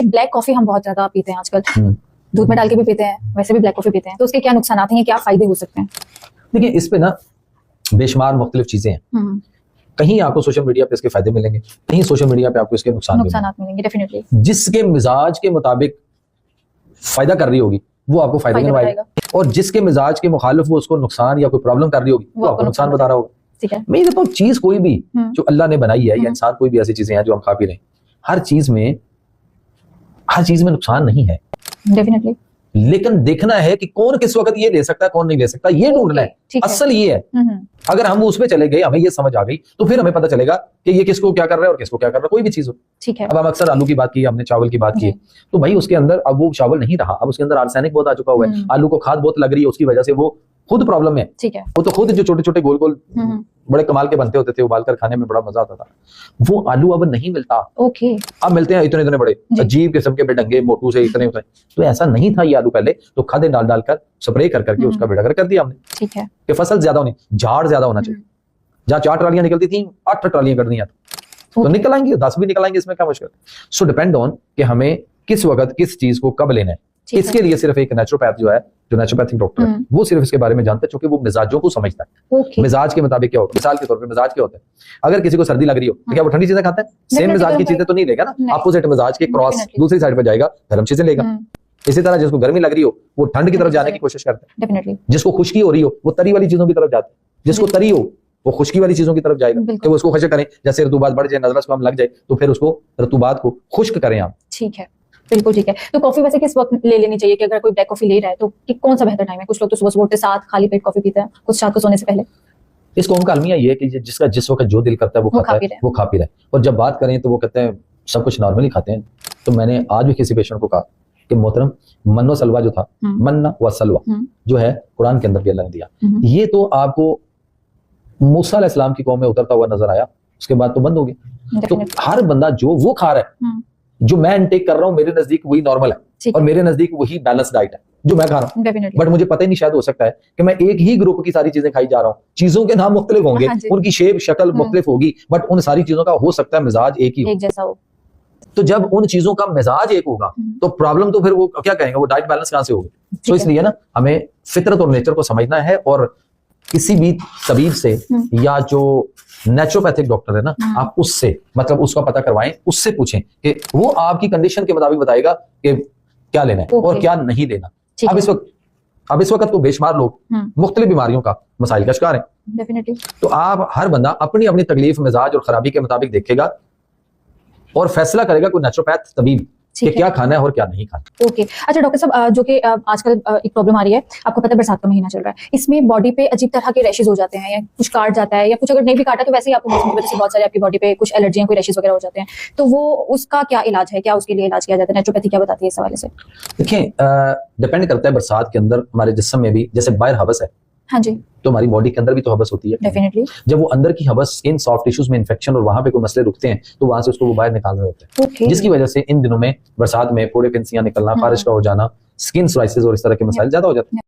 Black coffee हम बहुत ज्यादा पीते हैं आजकल, दूध में डाल के भी पीते हैं, वैसे भी ब्लैक कॉफी पीते हैं, तो उसके क्या नुकसान हैं, क्या फायदे हो सकते हैं? देखिए, इस पे ना बेशुमार मुख्तलिफ चीजें हैं। कहीं आपको सोशल मीडिया पे इसके फायदे मिलेंगे, कहीं सोशल मीडिया पे आपको इसके नुकसान मिलेंगे। डेफिनेटली जिसके मिजाज के मुताबिक फायदा कर रही होगी वो आपको फायदा करवाएगा, और जिसके मिजाज के मुखालिफ वो उसको नुकसान या कोई प्रॉब्लम कर रही होगी वो आपको नुकसान बता रहा होगा। ठीक है, मैं देखता हूँ चीज कोई भी जो अल्लाह ने बनाई है या इंसान कोई भी ऐसी चीजें हैं जो हम खा पी रहे हैं, हर चीज में नुकसान नहीं है डेफिनेटली, लेकिन देखना है कि कौन किस वक्त ये ले सकता है, कौन नहीं ले सकता, ये ढूंढना है। असल ये है, अगर हम उस पे चले गए, हमें ये समझ आ गई, तो फिर हमें पता चलेगा कि ये किसको क्या कर रहा है और किसको क्या कर रहा है, कोई भी चीज हो। ठीक है, अब हम अक्सर आलू की बात की, हमने चावल की बात की, तो भाई उसके अंदर अब वो चावल नहीं रहा, अब उसके अंदर आर्सेनिक बहुत आ चुका हुआ है, आलू को खाद बहुत लग रही है, उसकी वजह से वो खुद प्रॉब्लम है। ठीक है, वो तो खुद जो छोटे छोटे गोल गोल बड़े कमाल के बनते होते थे, उबाल कर खाने में बड़ा मजा आता था, वो आलू अब नहीं मिलता। ओके, अब मिलते हैं इतने इतने बड़े अजीब किस्म के बेडंगे मोटू से इतने उतने, तो ऐसा नहीं था ये आलू पहले, तो खादें डाल डालकर स्प्रे कर करके उसका बेड़ा कर दिया हमने। ठीक है, कि फसल ज्यादा होनी, झाड़ ज्यादा होना चाहिए। जहाँ 4 ट्रालियां निकलती थी 8 ट्रालियां कर दी, तो निकल आएंगी, 10 भी निकल आएंगे, इसमें क्या मुश्किल। सो डिपेंड ऑन कि हमें किस वक्त किस चीज को कब लेना है। इसके लिए सिर्फ एक नेचुरोपैथ जो है, जो नेचुरोपैथिक डॉक्टर है, वो सिर्फ इसके बारे में जानता है, क्योंकि वो मिजाजों को समझता है। मिजाज के मुताबिक क्या होता है, मिसाल के तौर पर मिजाज क्या होता है, अगर किसी को सर्दी लग रही हो तो क्या वो ठंडी चीजें खाता है? सेम मिजाज की चीजें तो नहीं लेगा ना, अपोजिट मिजाज के क्रॉस दूसरी साइड पर जाएगा, गर्म चीजें लेगा। इसी तरह जिसको गर्मी लग रही हो वो ठंड की तरफ जाने की कोशिश करता है, जिसको खुश्की हो रही हो वो तरी वाली चीजों की तरफ जाता है, जिसको तरी हो वो खुश्की वाली चीजों की तरफ जाएगा कि वो उसको खुश्क करें। जैसे रतूबात बढ़ जाए, नजला जुकाम लग जाए, तो फिर उसको रतूबात को खुश्क करें आप। ठीक है, बिल्कुल ठीक है। तो कॉफी वैसे किस वक्त ले लेनी चाहिए, कि अगर कोई ब्लैक कॉफी ले रहा है तो कि कौन सा बेहतर टाइम है? कुछ लोग तो सुबह उठते साथ खाली पेट कॉफी पीते हैं, कुछ रात को सोने से पहले। इस कौम का अलमिया ये है कि जिसका जिस वक्त जो दिल करता है वो खाता है, वो खा पी रहा है। और जब बात करें तो वो कहते हैं सब कुछ नॉर्मली खाते हैं। तो मैंने आज भी किसी पेशेंट को कहा कि मोहतरम, मन्नो सलवा जो था, मन्ना व सलवा जो है कुरान के अंदर भी अल्लाह ने दिया, ये तो आपको मूसा अलैहिस्सलाम की कौम में उतरता हुआ नजर आया, उसके बाद तो बंद हो गया। तो हर बंदा जो वो खा रहा है, जो मैं इनटेक कर रहा हूँ, मेरे नजदीक वही नॉर्मल है और मेरे नजदीक वही बैलेंस डाइट है जो मैं खा रहा हूँ। बट मुझे पता ही नहीं, शायद हो सकता है कि मैं एक ही ग्रुप की सारी चीजें खाई जा रहा हूँ, चीजों के नाम मुख्तलिफ होंगे, उनकी शेप शक्ल मुख्तलिफ होगी, बट उन सारी चीजों का हो सकता है मिजाज एक ही हो, एक जैसा हो। तो जब उन चीजों का मिजाज एक होगा तो प्रॉब्लम तो फिर वो क्या कहेंगे, वो डाइट बैलेंस कहां से होगी। तो इसलिए ना हमें फितरत और नेचर को समझना है, और किसी भी तबीब से या जो नेचुरोपैथिक डॉक्टर है ना, आप उससे मतलब उसका पता करवाएं, उससे पूछें कि वो आपकी कंडीशन के मुताबिक बताएगा कि क्या लेना है और क्या नहीं लेना। अब इस वक्त तो बेशुमार लोग मुख्तलिफ बीमारियों का मसाइल का शिकार हैं। डेफिनेटली। तो आप हर बंदा अपनी अपनी तकलीफ, मिजाज और खराबी के मुताबिक देखेगा और फैसला करेगा कोई नेचुरोपैथ तबीब कि क्या खाना है और क्या नहीं खाना। ओके, अच्छा डॉक्टर साहब, जो कि आजकल एक प्रॉब्लम आ रही है, आपको पता है बरसात का महीना चल रहा है, इसमें बॉडी पे अजीब तरह के रैशेस हो जाते हैं, या कुछ काट जाता है, या कुछ अगर नहीं भी काटा तो वैसे ही आपको मौसम की वजह से बहुत सारे आपकी बॉडी पे कुछ एलर्जियां, कोई रैशेस वगैरह हो जाते हैं, तो वो उसका क्या इलाज है, क्या उसके लिए इलाज किया जाता है, नेचुरोपैथी क्या बताती है इस हवाले से? देखिए, डिपेंड करता है बरसात के अंदर हमारे जिस्म में भी, जैसे बाहर हवस है, हाँ जी, तो हमारी बॉडी के अंदर भी तो हवस होती है। डेफिनेटली। जब वो अंदर की हवस स्किन सॉफ्ट टिश्यूज में इन्फेक्शन और वहां पे कोई मसले रुकते हैं तो वहां से उसको वो बाहर निकाल रहे होते हैं, जिसकी वजह से इन दिनों में बरसात में फोड़े फिंसियां निकलना, खारिश का हो जाना, स्किन सोराइसिस और इस तरह के मसाइल ज्यादा हो जाते हैं।